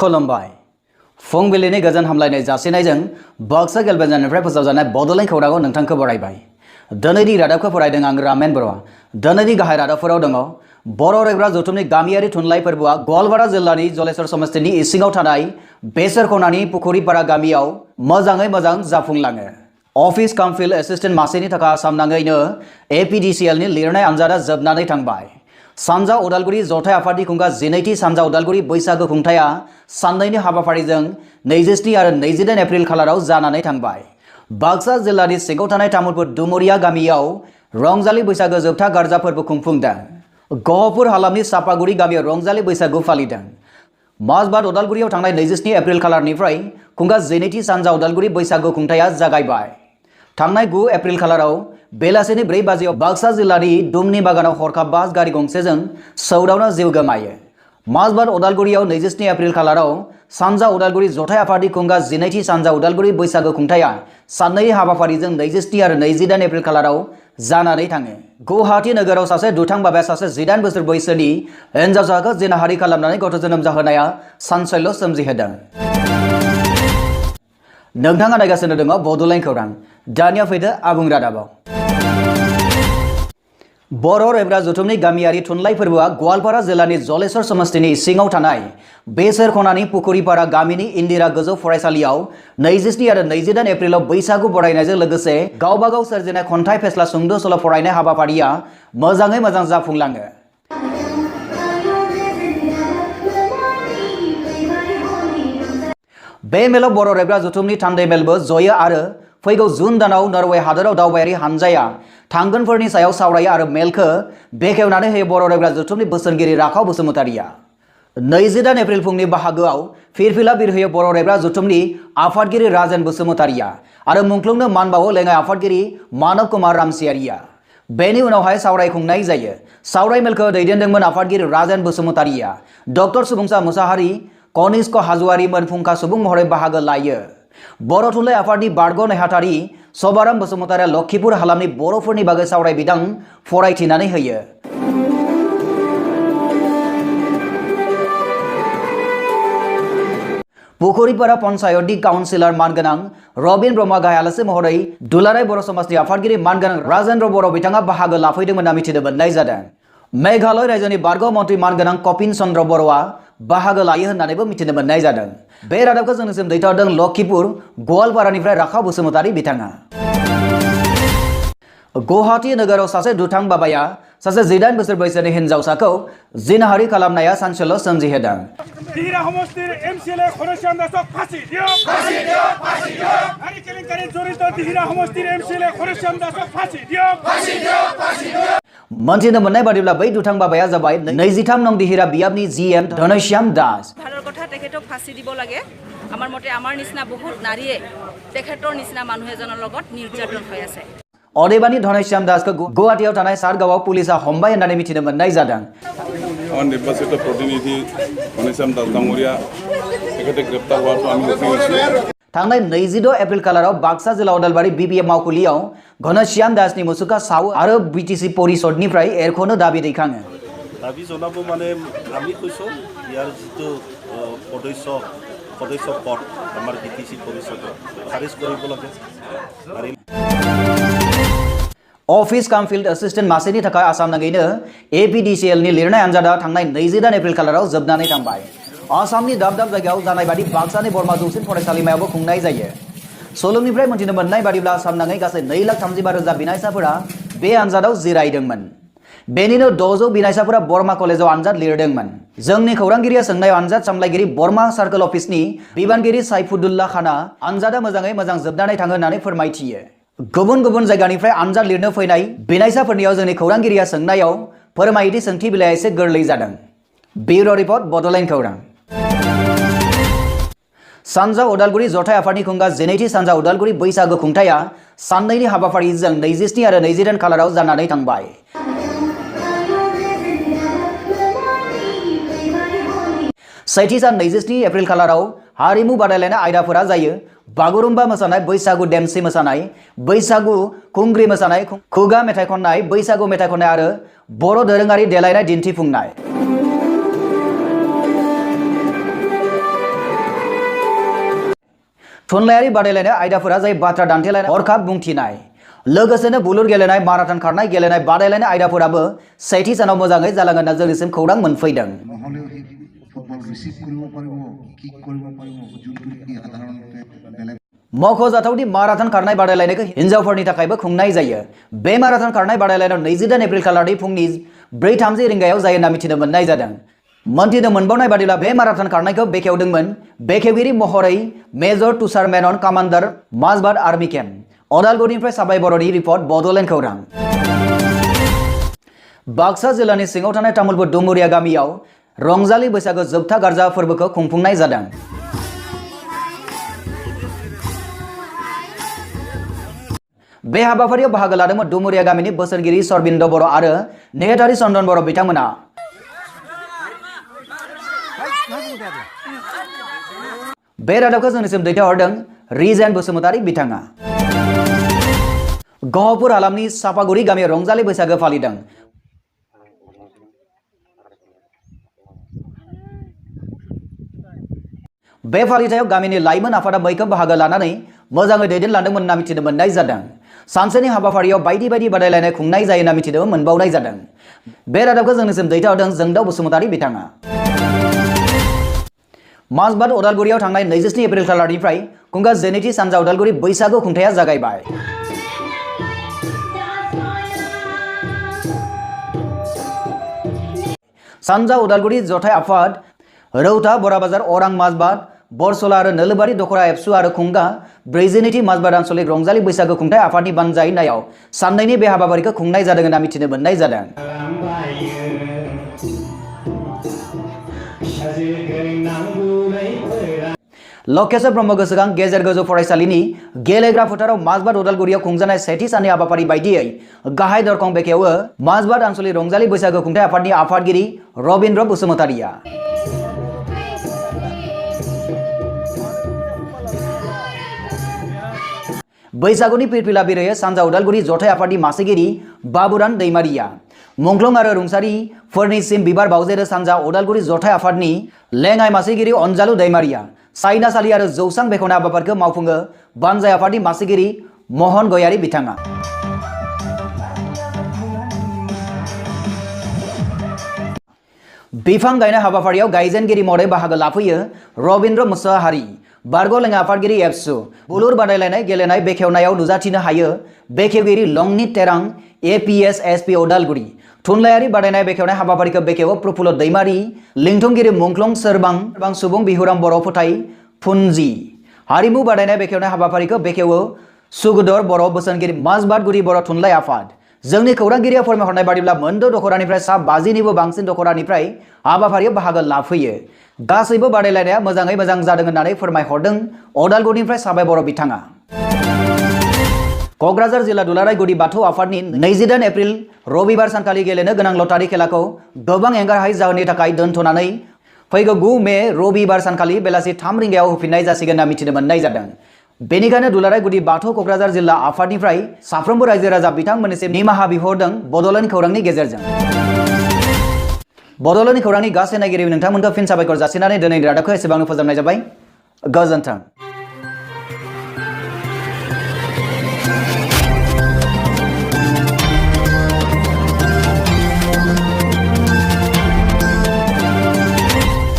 खुलुमबाय फुंबिलिनि गोजोन हामलायनाय जासिनायजों बाक्सा गेलबेजानिफ्राय फोसावजानाय बड'लेण्ड खौरांआव नोंथांखौ बरायबाय। दिनैनि रादाबखौ फरायदों आं रामेन बर'आ। दिनैनि गाहाय रादाबफोराव दङ बर' रायग्रा जथुमनि गामियारि थुनलाइ फोरबोआ गवालपारा जिल्लानि जलेश्वर समस्तिनि इसिङाव थानाय बेसरखनानि पुखुरिपारा गामियाव मोजाङै मोजां जाफुंलाङो। अफिस काम फिल्ड एसिस्टेन्ट मासिनि थाखाय आसाम नाङैनो APDCLनि लिरनाय आनजादा जोबनानै थांबाय। सानजा उदालगुरि जथाय आफादनि खुंगा 12थि सानजा उदालगुरि बैसागो खुंथाया साननैनि हाबाफारिजों 27 आरो 28 एप्रिल खालाराव जानानै थांबाय। बाक्सा जिल्लानि सिङाव थानाय तामुलपुर दुमुरिया गामियाव रंजालि बैसागो जोबथा गारजा फोरबो खुंफुंदों। गहपुर हालामनि सापागुरि गामियाव रंजालि बैसागु फालिदों। माजबाद उदालगुरियाव थांनाय 27 एप्रिल खालारनिफ्राय खुंगा 12थि सानजा उदालगुरि बैसागु खुंथाया जागायबाय। थांनाय 9 एप्रिल खालाराव बेलासिनि 4 बाजियाव बाक्सा जिल्लानि दुमनि बागानाव हरखाब बास गारि गंसेजों सौदावना जिउ गोमायो। माजबाद उदालगुरियाव 27 एप्रिल खालाराव सानजा उदालगुरि जथाय आफादनि खुंगा 12थि सानजा उदालगुरि बैसागो खुंथाया साननै हाबाफारिजों 27 आरो 28 एप्रिल खालाराव जानानै थाङो। गुवाहाटी नोगोराव सासे दुथां बाबाया सासे 18 बोसोर बैसोनि हिनजावसाखौ जिनाहारि खालामनानै गथ' जोनोम जाहोनाया सानसयल्य सोमजिहोदों। नोंथाङा नायगासिनो दङ बड'लेण्ड खौरां। दानिया फैदो आबुं रादाबाव। बर' रायग्रा जथुमनि गामियारि थुनलाइ फोरबोआ गवालपारा जिल्लानि जलेश्वर समस्तिनि सिङाव थानाय बेसरखनानि पुखुरिपारा गामिनि इन्दिरा गोजौ फरायसालियाव 27 आरो 28 एप्रिलाव बैसागु बरायनायजों लोगोसे गावबा गाव सोरजिनाय खन्थाइ फेस्ला सुंद' सल' फरायनाय हाबाफारिया मोजाङै मोजां जाफुंलाङो। बे मेलाव बर' रायग्रा जथुमनि थान्दै मेलबो जयो आरो फैगौ जुन दानाव नरवे हादोराव दावबायारि हानजाया थांगोनफोरनि सायाव सावरायो आरो मेलखौ बेखेवनानै होयो बर' रायग्रा जथुमनि बोसोनगिरि राखाव बसुमतारिया। 28 एप्रिल फुंनि बाहागोआव फिरफिला बिरहोयो बर' रायग्रा जथुमनि आफादगिरि राजेन बसुमतारिया आरो मुंख्लंनो मान बावो लेङाइ आफादगिरि मानव कुमार रामसियारिया। बेनि उनावहाय सावरायखुंनाय जायो। सावराय मेलखौ दैदेनदोंमोन आफादगिरि राजेन बसुमतारिया। डक्टर सुबुंसा मुसाहारि कनिष्क हाज'वारि मोनफुंखा सुबुं महरै बाहागो लायो। बर' थुनलाइ आफादनि बारग' नेहाथारि सभाराम बसुमतारिया लखिपुर हालामनि बर'फोरनि बागै सावराय बिदां फरायथिनानै होयो। पुखुरिपारा पन्चायतनि काउन्सिलर मानगोनां रबिन ब्रह्म गाहाय आलासि महरै दुलाराय बर' समाजनि आफादगिरि मानगोनां राजेन्द्र बर' बिथाङा बाहागो लाफैदोंमोन होनना मिथिनो मोननाय जादों। मेघालय रायजोनि बारग' मन्त्रि मानगोनां कपिन चन्द्र बर'आ बाहागो लायो होननानैबो मिथिनो मोननाय जादों। बे रादाबखौ जोंनिसिम दैथायहरदों लखिपुर गवालपारानिफ्राय राखाव बसुमतारि बिथाङा। गुवाहाटी नोगोराव सासे दुथां बाबाया सासे 18 बोसोर बैसोनि हिनजावसाखौ जिनाहारि खालामनाया सानसयल्य सोमजिहोदों। मोनथिनो मोननाय बादिब्ला बै दुथां बाबाया जाबाय 23 नं दिहिरा बियाबनि GM धनश्याम दास। ভালৰ কথা তেখেতক ফাঁচি দিব লাগে। আমাৰ মতে আমাৰ নিচিনা বহুত নাৰীয়ে তেখেতৰ নিচিনা মানুহ এজনৰ লগত নিৰ্যাতন হৈ আছে। अदेबानि धनश्याम दासखौ गुवाहाटीयाव थानाय सारगावआव पुलिसा हमबाय होननानै मिथिनो मोननाय जादों। निर्वाचित प्रतिनिधि धनश्याम दास डांगरिया तेखेते ग्रेप्तार होवाखौ आमि होफैगासिनो। थांनाय 22 एप्रिल खालाराव बाक्सा जिल्ला उदालबारि BPF मावखुलियाव घनश्याम दासनि मुसुखा सावो आरो BTC परिषदनिफ्राय एरख'नो दाबि दैखाङो। दाबि जनाबो माने आमि কৈছো ইয়াৰ जितु सदस्य पद আমাৰ BTC परिषदত খাৰিজ কৰিব লাগে। अफिस काम फिल्ड एसिस्टेन्ट मासिनि थाखाय आसाम नाङैनो APDCLनि लिरनाय आनजादा थांनाय 28 एप्रिल खालाराव जोबनानै थांबाय। आसामनि दाब दाब जायगायाव जानाय बादि बाक्सानि बरमा जौसिन फरायसालिमायावबो खुंनाय जायो। सलुंनिफ्राय मोनथिनो मोननाय बादिब्ला आसाम नाङै गासै 2,35,000 बिनायसाफोरा बे आनजादाव जिरायदोंमोन। बेनिनो 600 बिनायसाफोरा बरमा कलेजाव आनजाद लिरदोंमोन। जोंनि खौरांगिरिया सोंनायाव आनजाद सामलायगिरि बरमा सार्कल अफिसनि बिबानगिरि साइफुद्दुल्ला खाना आनजादा मोजाङै मोजां जोबनानै थाङो होननानै फोरमायथियो। गुबुन गुबुन जायगानिफ्राय आनजाद लिरनो फैनाय बिनायसाफोरनियाव जोंनि खौरांगिरिया सोंनायाव फोरमायदि सोंथि बिलाइया एसे गोरलै जादों। ब्युरो रिपर्ट बड'लेण्ड खौरां। सानजा उदालगुरि जथाय आफादनि खुंगा 12थि सानजा उदालगुरि बैसागो खुंथाया साननैनि हाबाफारिजों 27 आरो 28 खालाराव जानानै थांबाय। सेथि सान 27 एप्रिल खालाराव हारिमु बादायलायनाय आयदाफोरा जायो। बागुरुम्बा मोसानाय, बैसागु देमसि मोसानाय, बैसागु खुंग्रि मोसानाय, खुगा मेथाइ खननाय, बैसागु मेथाइ खननाय आरो बर' दोरोङारि देलायनाय दिन्थिफुंनाय। थुनलायारि बादायलायनाय आयदाफोरा जाय बाथ्रा दान्थेलायनाय हरखाब बुंथिनाय लोगोसेनो बुलुर गेलेनाय माराथन खारनाय गेलेनाय बादायलायनाय आयदाफोराबो सेथि सानाव मोजाङै जालांगोन होनना जोंनिसिम खौरां मोनफैदों। मख'जाथावदि माराथन खारनाय बादायलायनायखौ हिन्जावफोरनि थाखायबो खुंनाय जायो। बे माराथन खारनाय बादायलायनायाव 22 एप्रिल खालारनि फुंनि 4:30 रिंगायाव जायो होनना मिथिनो मोननाय जादों। मोनथिनो मोनबावनाय बादिब्ला बे माराथन खारनायखौ बेखेवदोंमोन बेखेवगिरि महरै मेजर तुषार मेनन कमान्डार माजबाद आर्मी केम्प अदालगुरिनिफ्राय साबाय बर'नि रिपर्ट बड'लेण्ड खौरां। बाक्सा जिल्लानि सिङाव थानाय तामुलपुर दुमुरिया गामियाव रंजालि बैसागो जोबथा गारजा फोरबोखौ खुंफुंनाय जादों। बे हाबाफारियाव बाहागो लादोंमोन दुमुरिया गामिनि बोसोनगिरि सरबिन्द बर' आरो नेहाथारि चन्दन बर' बिथांमोना। बे रादाबखौ जोंनिसिम दैथायहरदों रिजेन बसुमतारी बिथाङा। गहपुर हालामनि सापागुरि गामियाव रंजालि बैसागो फालिदों। बे फालिथायाव गामिनि लाइमोन आफादा मैखोम बाहागो लानानै मोजाङै दैदेनलांदोंमोन होनना मिथिनो मोननाय जादों। सानसेनि हाबाफारियाव बायदि बायदि बादायलायनाय खुंनाय जायो होनना मिथिनो मोनबावनाय जादों। बे रादाबखौ जोंनिसिम दैथायहरदों जोंदाव बसुमतारी बिथाङा। माजबाद अदालगुरियाव थांनाय 27 एप्रिल खालारनिफ्राय खुंगा जेनेथि सानजा अदालगुरि बैसागु खुंथाया जागायबाय। सानजा उदालगुरि जथाय आफाद रौता बराबाजार अरां माजबाद बरसला आरो नोलोबारि दखरा एबसु आरो खुंगा 42 माजबाद आन्सलिक रंजालि बैसागो खुंथाय आफादनि बानजायनायाव साननैनि बे हाबाफारिखौ खुंनाय जादों होनना मिथिनो मोननाय जादों। लकेश्वर ब्रह्म गोसोखां गेजेर गोजौ फरायसालिनि गेलेग्रा फोथाराव माजबाद उदालगुरियाव खुंजानाय सेथि साननि हाबाफारि बायदियै गाहाय दरखं बेखेवो माजबाद आन्सलिक रंजालि बैसागो खुंथाय आफादनि आफादगिरि रबिन्द्र बसुमतारिया। बैसागुनि फिरफिला बिरहोयो सानजा उदालगुरि जथाय आफादनि मासिगिरि बाबुरान दैमारिया। मुंख्लं आरो रुंसारिफोरनिसिम बिबार बावजेरो सानजा उदालगुरि जथाय आफादनि लेङाइ मासिगिरि अनजालु दैमारिया। साइनासालि आरो जौसां बेखेवनाय हाबाफारिखौ मावफुङो बानजाय आफादनि मासिगिरि महन गयारि बिथाङा। बिफां गायनाय हाबाफारियाव गायजेनगिरि महरै बाहागो लाफैयो रबिन्द्र मुसाहारि। बारग' लेङाइ आफादगिरि एबसु बुलुर बादायलायनाय गेलेनाय बेखेवनायाव नुजाथिनो हायो बेखेवगिरि लंनि तेरां APS SP उदालगुरि। थुनलायारि बादायनाय बेखेवनाय हाबाफारिखौ बेखेवो प्रफुल्ल दैमारि। लिंथुमगिरि मुंख्लं सोरबां सुबुं बिहुराम बर' फोथाय फुनजि। हारिमु बादायनाय बेखेवनाय हाबाफारिखौ बेखेवो सुगुदर बर' बोसोनगिरि माजबाद गुरि बर' थुनलाइ आफाद। जोंनि खौरांगिरिया फोरमायहरनाय बादिब्ला मोनद' दखरानिफ्राय सा 50निबो बांसिन दखरानिफ्राय हाबाफारियाव बाहागो लाफैयो। गासैबो बादायलायनाया मोजाङै मोजां जादों होननानै फोरमायहरदों अदालगुरिनिफ्राय साबाय बर' बिथाङा। क'क्राझार जिल्ला दुलाराय गुदि बाथौ आफादनि 28 एप्रिल रबिबार सानखालि गेलेनो गोनां लटारि खेलाखौ गोबां एंगारहायै जाहोननि थाखाय दोनथ'नानै फैगौ 9 मे रबिबार सानखालि बेलासि 3 रिंगायाव होफिननाय जासिगोन होनना मिथिनो मोननाय जादों। बेनिखायनो दुलाराय गुदि बाथौ क'क्राझार जिल्ला आफादनिफ्राय साफ्रोमबो रायजो राजा बिथांमोननिसिम निमाहा बिहरदों बड'लेण्ड खौरांनि गेजेरजों। बड'लेण्ड खौरांनि गासै नायगिरि नोंथांमोनखौ फिन साबायखर जासिनानै दिनैनि रादाबखौ एसेबांनो फोजोबनाय जाबाय। गोजोन्थों।